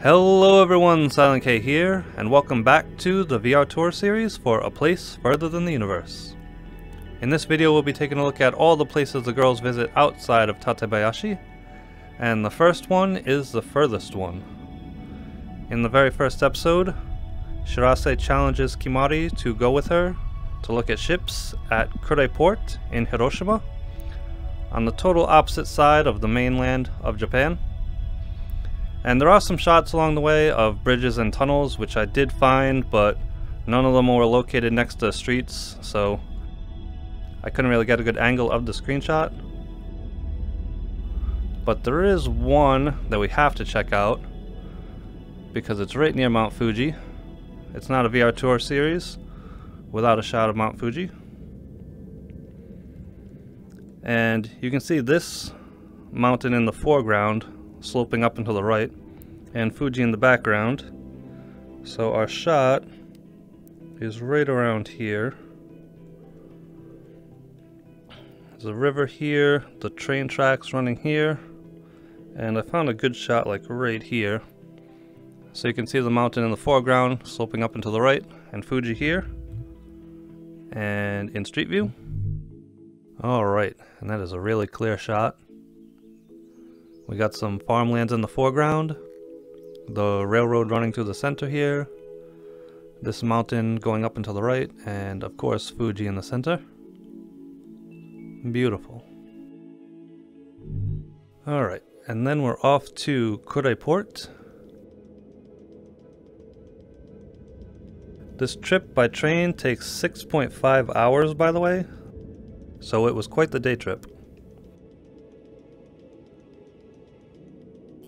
Hello everyone, Silent K here, and welcome back to the VR tour series for A Place Further Than the Universe. In this video we'll be taking a look at all the places the girls visit outside of Tatebayashi, and the first one is the furthest one. In the very first episode, Shirase challenges Kimari to go with her to look at ships at Kure Port in Hiroshima, on the total opposite side of the mainland of Japan. And there are some shots along the way of bridges and tunnels, which I did find, but none of them were located next to streets, so I couldn't really get a good angle of the screenshot. But there is one that we have to check out, because it's right near Mount Fuji. It's not a VR tour series without a shot of Mount Fuji. And you can see this mountain in the foreground sloping up and to the right, and Fuji in the background. So our shot is right around here. There's a river here, the train tracks running here, and I found a good shot like right here. So you can see the mountain in the foreground sloping up and to the right, and Fuji here, and in street view. Alright, and that is a really clear shot. We got some farmlands in the foreground, the railroad running through the center here, this mountain going up and to the right, and of course Fuji in the center. Beautiful. Alright, and then we're off to Kure Port. This trip by train takes 6.5 hours, by the way, so it was quite the day trip.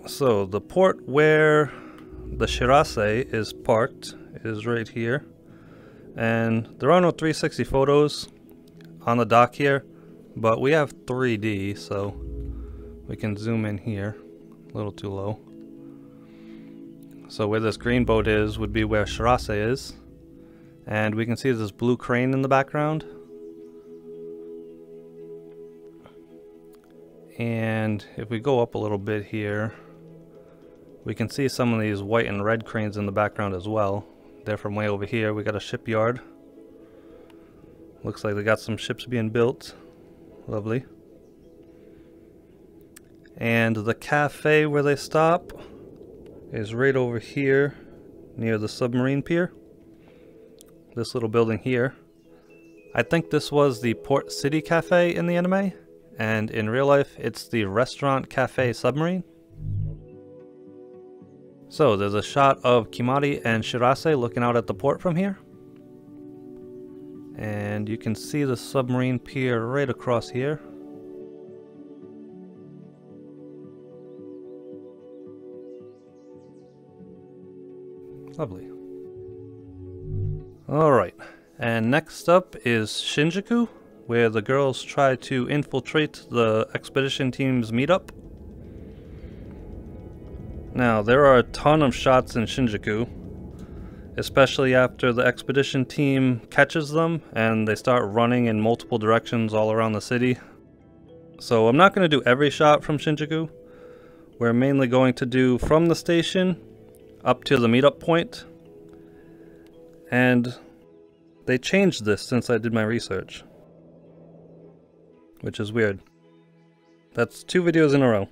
So the port where the shirase is parked is right here, and there are no 360 photos on the dock here, but we have 3D, so we can zoom in here. A little too low. So where this green boat is would be where shirase is, and we can see this blue crane in the background. And if we go up a little bit here, we can see some of these white and red cranes in the background as well. They're from way over here. We got a shipyard. Looks like they got some ships being built. Lovely. And the cafe where they stop is right over here near the submarine pier. This little building here. I think this was the Port City Cafe in the anime, and in real life it's the Restaurant Cafe Submarine. So there's a shot of Kimari and Shirase looking out at the port from here. And you can see the submarine pier right across here. Lovely. Alright, and next up is Shinjuku, where the girls try to infiltrate the expedition team's meetup. Now, there are a ton of shots in Shinjuku, especially after the expedition team catches them and they start running in multiple directions all around the city. So I'm not going to do every shot from Shinjuku. We're mainly going to do from the station up to the meetup point. And they changed this since I did my research, which is weird. That's 2 videos in a row.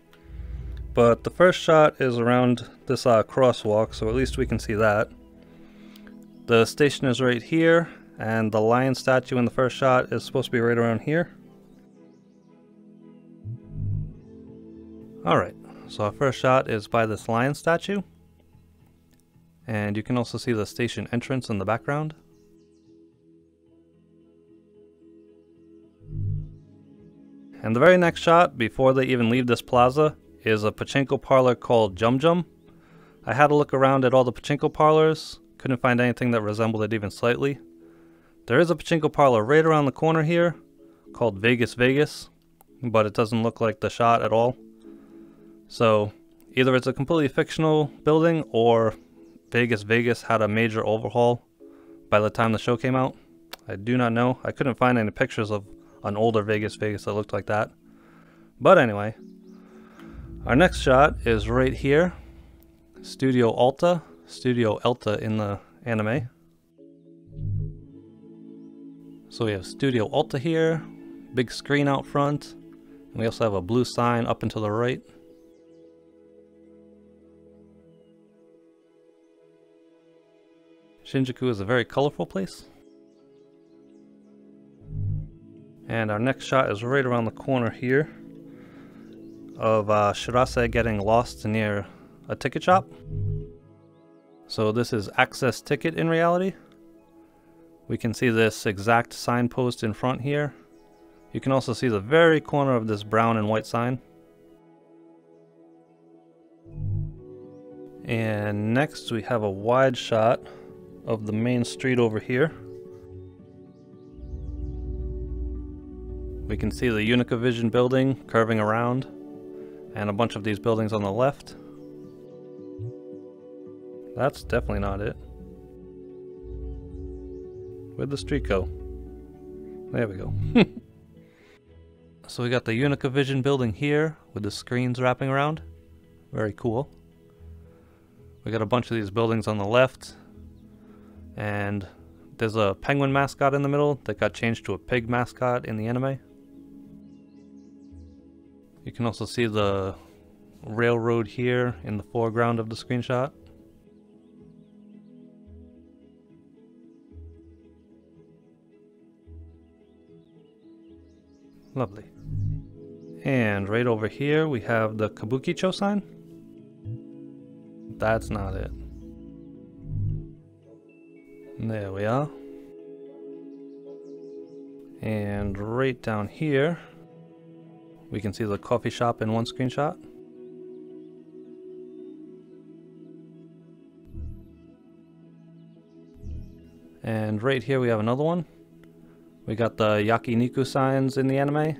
But the first shot is around this crosswalk, so at least we can see that. The station is right here, and the lion statue in the first shot is supposed to be right around here. Alright, so our first shot is by this lion statue. And you can also see the station entrance in the background. And the very next shot, before they even leave this plaza, is a pachinko parlor called Jum Jum. I had to look around at all the pachinko parlors, couldn't find anything that resembled it even slightly. There is a pachinko parlor right around the corner here called Vegas Vegas, but it doesn't look like the shot at all. So either it's a completely fictional building or Vegas Vegas had a major overhaul by the time the show came out. I do not know. I couldn't find any pictures of an older Vegas Vegas that looked like that. But anyway, our next shot is right here. Studio Alta, Studio Elta in the anime. So we have Studio Alta here, big screen out front, and we also have a blue sign up and to the right. Shinjuku is a very colorful place. And our next shot is right around the corner here of Shirase getting lost near a ticket shop. So this is access ticket in reality. We can see this exact signpost in front here. You can also see the very corner of this brown and white sign. And next we have a wide shot of the main street over here. We can see the Unicavision building curving around, and a bunch of these buildings on the left. That's definitely not it. Where'd the street go? There we go. So we got the Unicavision building here with the screens wrapping around. Very cool. We got a bunch of these buildings on the left, and there's a penguin mascot in the middle that got changed to a pig mascot in the anime. You can also see the railroad here in the foreground of the screenshot. Lovely. And right over here we have the Kabukicho sign. That's not it. There we are. And right down here we can see the coffee shop in one screenshot. And right here we have another one. We got the yakiniku signs in the anime.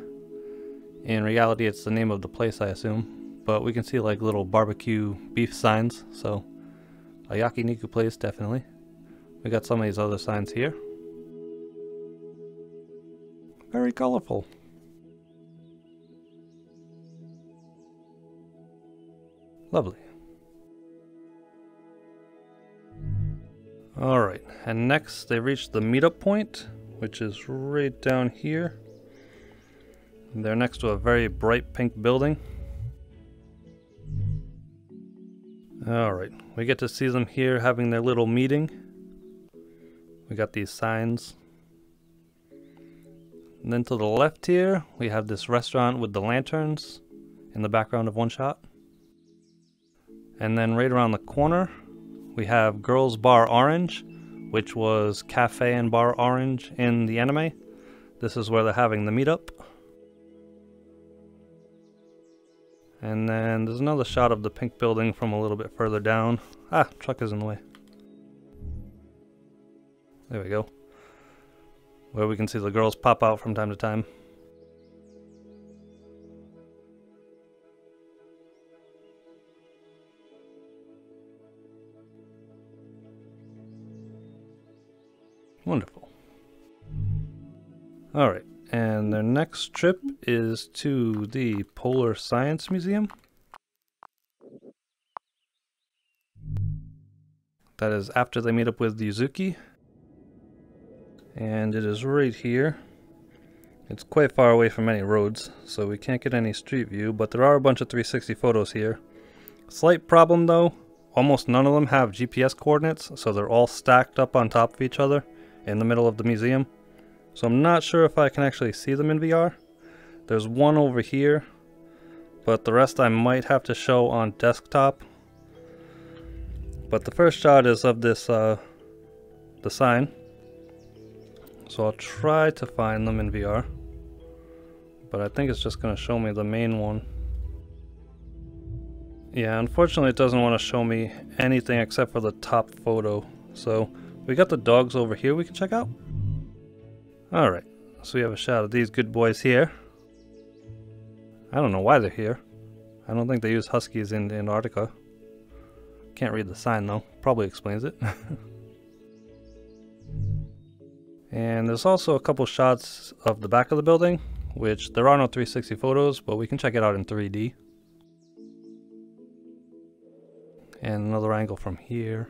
In reality it's the name of the place, I assume. But we can see like little barbecue beef signs, so a yakiniku place definitely. We got some of these other signs here. Very colorful. Lovely. Alright, and next they reach the meetup point, which is right down here. And they're next to a very bright pink building. Alright, we get to see them here having their little meeting. We got these signs. And then to the left here, we have this restaurant with the lanterns in the background of one shot. And then right around the corner, we have Girls Bar Orange, which was Cafe and Bar Orange in the anime. This is where they're having the meetup. And then there's another shot of the pink building from a little bit further down. Ah, truck is in the way. There we go. Where we can see the girls pop out from time to time. Wonderful. Alright, and their next trip is to the Polar Science Museum. That is after they meet up with Yuzuki. And it is right here. It's quite far away from any roads, so we can't get any street view, but there are a bunch of 360 photos here. Slight problem though, almost none of them have GPS coordinates, so they're all stacked up on top of each other in the middle of the museum. So I'm not sure if I can actually see them in VR. There's one over here, but the rest I might have to show on desktop. But the first shot is of this, the sign. So I'll try to find them in VR. But I think it's just going to show me the main one. Yeah, unfortunately it doesn't want to show me anything except for the top photo. So we got the dogs over here we can check out. Alright, so we have a shot of these good boys here. I don't know why they're here. I don't think they use huskies in Antarctica. Can't read the sign though, probably explains it. And there's also a couple shots of the back of the building, which there are no 360 photos, but we can check it out in 3D. And another angle from here.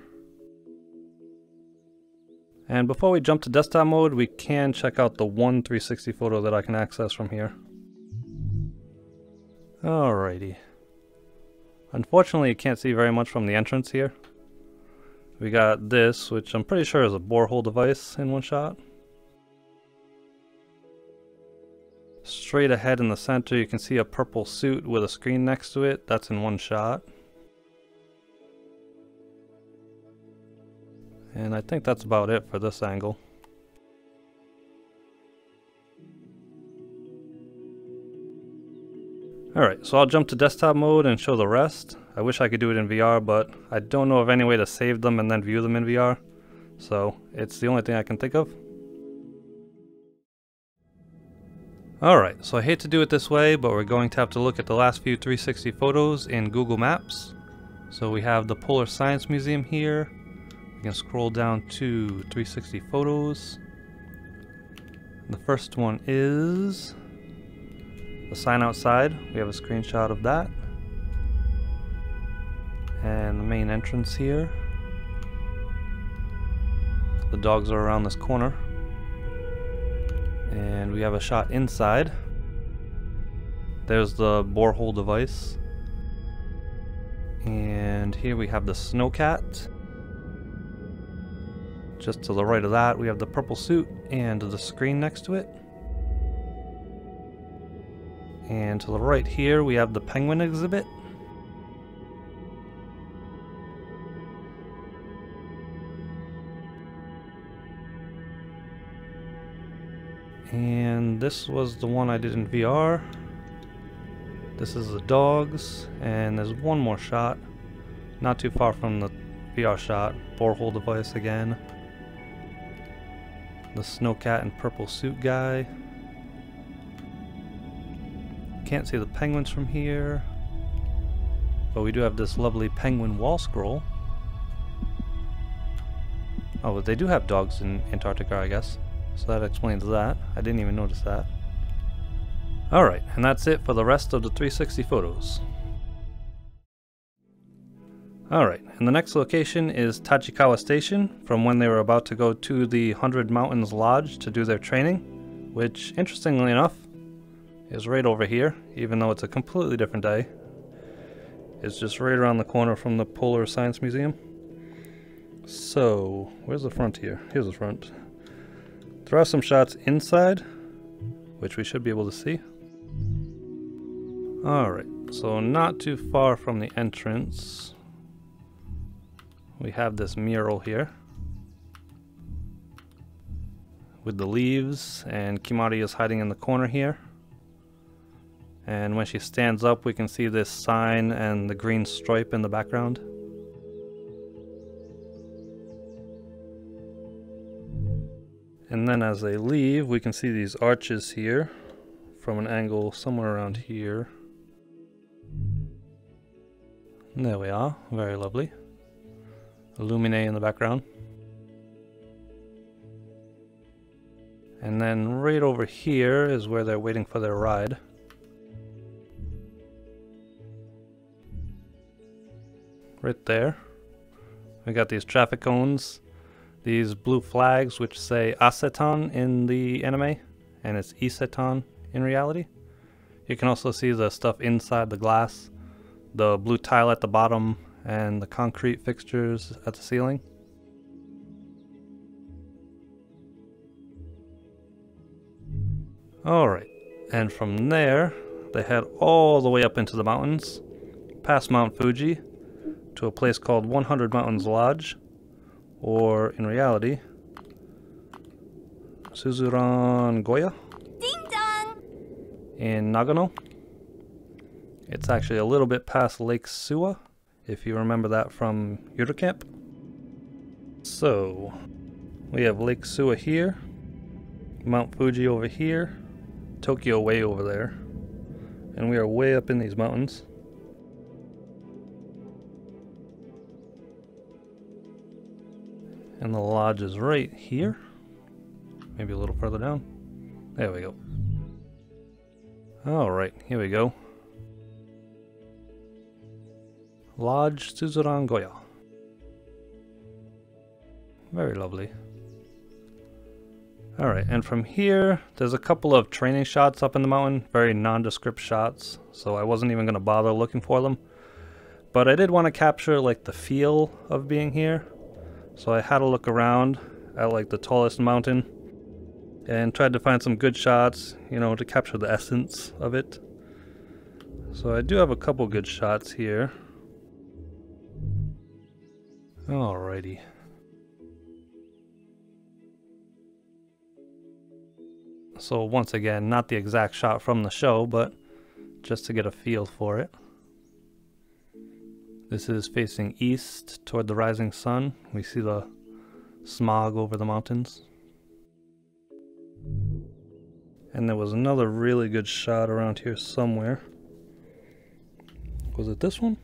And before we jump to desktop mode, we can check out the one 360 photo that I can access from here. Alrighty. Unfortunately, you can't see very much from the entrance here. We got this, which I'm pretty sure is a borehole device in one shot. Straight ahead in the center, you can see a purple suit with a screen next to it. That's in one shot. And I think that's about it for this angle. Alright, so I'll jump to desktop mode and show the rest. I wish I could do it in VR, but I don't know of any way to save them and then view them in VR. So it's the only thing I can think of. Alright, so I hate to do it this way, but we're going to have to look at the last few 360 photos in Google Maps. So we have the Polar Science Museum here. We can scroll down to 360 photos. The first one is the sign outside. We have a screenshot of that. And the main entrance here. The dogs are around this corner. And we have a shot inside. There's the borehole device. And here we have the snowcat. Just to the right of that, we have the purple suit and the screen next to it. And to the right here, we have the penguin exhibit. And this was the one I did in VR. This is the dogs, and there's one more shot, not too far from the VR shot. Borehole device again. The snowcat and purple suit guy. Can't see the penguins from here, but we do have this lovely penguin wall scroll. Oh, but they do have dogs in Antarctica, I guess. So that explains that. I didn't even notice that. Alright, and that's it for the rest of the 360 photos. Alright, and the next location is Tachikawa Station, from when they were about to go to the 100 Mountains Lodge to do their training, which, interestingly enough, is right over here, even though it's a completely different day. It's just right around the corner from the Polar Science Museum. So, where's the front here? Here's the front. There are some shots inside, which we should be able to see. Alright, so not too far from the entrance, we have this mural here with the leaves, and Kimari is hiding in the corner here. And when she stands up, we can see this sign and the green stripe in the background. And then as they leave, we can see these arches here from an angle somewhere around here. And there we are, very lovely. Illuminae in the background. And then right over here is where they're waiting for their ride. Right there. We got these traffic cones, these blue flags which say aceton in the anime, and it's iseton in reality. You can also see the stuff inside the glass, the blue tile at the bottom, and the concrete fixtures at the ceiling. Alright, and from there, they head all the way up into the mountains, past Mount Fuji, to a place called 100 Mountains Lodge, or in reality, Suzuran Goya in Nagano. It's actually a little bit past Lake Suwa, if you remember that from Yuri Camp. So, we have Lake Suwa here, Mount Fuji over here, Tokyo way over there, and we are way up in these mountains. And the lodge is right here, maybe a little further down. There we go. Alright, here we go. Lodge Suzuran Goya. Very lovely. Alright, and from here, there's a couple of training shots up in the mountain, very nondescript shots, so I wasn't even going to bother looking for them. But I did want to capture like the feel of being here, so I had a look around at like the tallest mountain and tried to find some good shots, you know, to capture the essence of it. So I do have a couple good shots here. Alrighty. So once again, not the exact shot from the show, but just to get a feel for it. This is facing east toward the rising sun. We see the smog over the mountains. And there was another really good shot around here somewhere. Was it this one?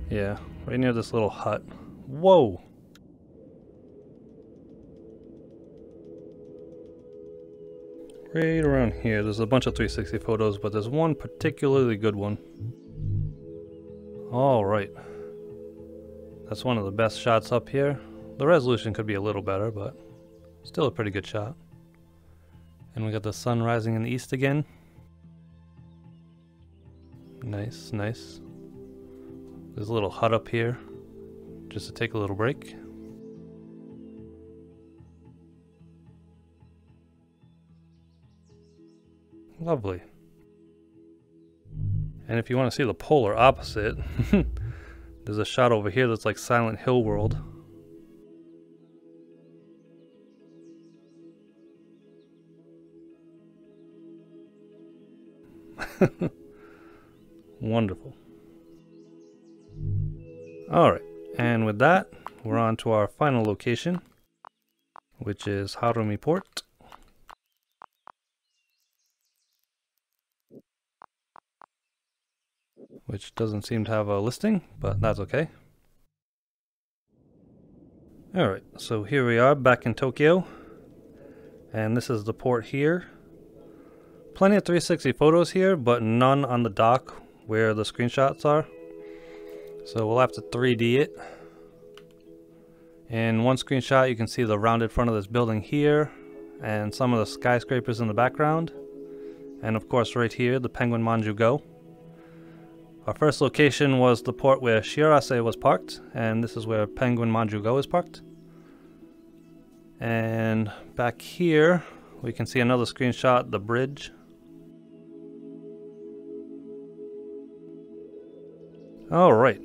Yeah, right near this little hut. Whoa! Right around here, there's a bunch of 360 photos, but there's one particularly good one. Alright. That's one of the best shots up here. The resolution could be a little better, but still a pretty good shot. And we got the sun rising in the east again. Nice, nice. There's a little hut up here, just to take a little break. Lovely. And if you want to see the polar opposite, there's a shot over here that's like Silent Hill world. Wonderful. Alright, and with that, we're on to our final location, which is Harumi Port. Which doesn't seem to have a listing, but that's okay. Alright, so here we are back in Tokyo, and this is the port here. Plenty of 360 photos here, but none on the dock where the screenshots are. So we'll have to 3D it. In one screenshot you can see the rounded front of this building here, and some of the skyscrapers in the background. And of course right here, the Penguin Manju Go. Our first location was the port where Shirase was parked, and this is where Penguin Manju Go is parked. And back here, we can see another screenshot, the bridge. Alright,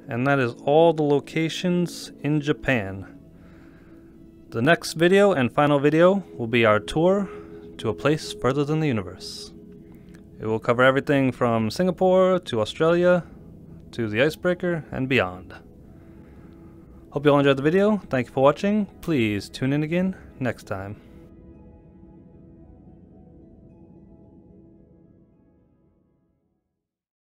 and that is all the locations in Japan. The next video and final video will be our tour to a place further than the universe. It will cover everything from Singapore to Australia to the icebreaker and beyond. Hope you all enjoyed the video. Thank you for watching. Please tune in again next time.